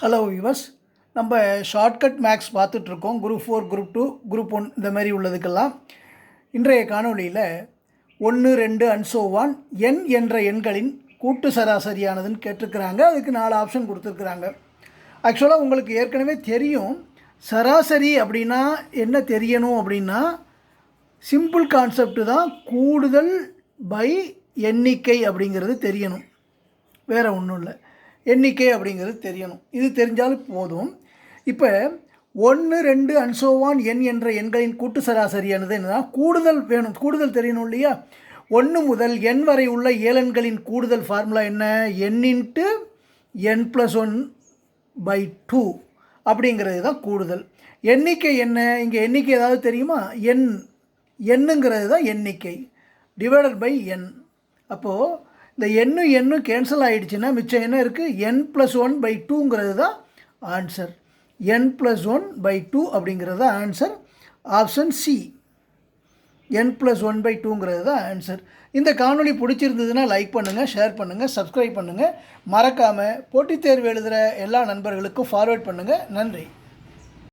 Hello viewers, நம்ம shortcut maths பார்த்துட்ருக்கோம். Group 4, group 2, group 1 இந்த மாதிரி உள்ளதுக்கெல்லாம். இன்றைய காணொளியில் 1, 2 அண்ட் ஸோ ஆன் எண் என்ற எண்களின் கூட்டு சராசரியானதுன்னு கேட்டிருக்கிறாங்க. அதுக்கு 4 ஆப்ஷன் கொடுத்துருக்குறாங்க. ஆக்சுவலாக உங்களுக்கு ஏற்கனவே தெரியும், சராசரி அப்படின்னா என்ன தெரியணும் அப்படின்னா சிம்பிள் கான்செப்ட் தான், கூடுதல் பை எண்ணிக்கை அப்படிங்கிறது தெரியணும், வேறு ஒன்றும் இல்லை. எண்ணிக்கை அப்படிங்கிறது தெரியணும், இது தெரிஞ்சாலும் போதும். இப்போ 1, 2 அண்ட் ஸோ ஆன் எண் என்ற எண்களின் கூட்டு சராசரியானது என்னன்னா கூடுதல் வேணும், கூடுதல் தெரியணும் இல்லையா. 1 முதல் n வரை உள்ள ஏழெண்களின் கூடுதல் ஃபார்முலா என்ன? n இன்ட்டு n+1/2 அப்படிங்கிறது தான் கூடுதல். எண்ணிக்கை என்ன? இங்கே எண்ணிக்கை ஏதாவது தெரியுமா? எண்ணுங்கிறது தான் எண்ணிக்கை, டிவைடட் பை n. அப்போது இந்த எண்ணும் கேன்சல் ஆகிடுச்சுன்னா மிச்சம் என்ன இருக்குது? n+1/2ங்கிறது தான் ஆன்சர். n+1/2 அப்படிங்கிறது தான் ஆன்சர். ஆப்ஷன் சி, n+1/2ங்கிறது தான் ஆன்சர். இந்த காணொளி பிடிச்சிருந்ததுன்னா லைக் பண்ணுங்கள், ஷேர் பண்ணுங்கள், சப்ஸ்கிரைப் பண்ணுங்கள். மறக்காமல் போட்டித் தேர்வு எழுதுகிற எல்லா நண்பர்களுக்கும் ஃபார்வேர்ட் பண்ணுங்கள். நன்றி.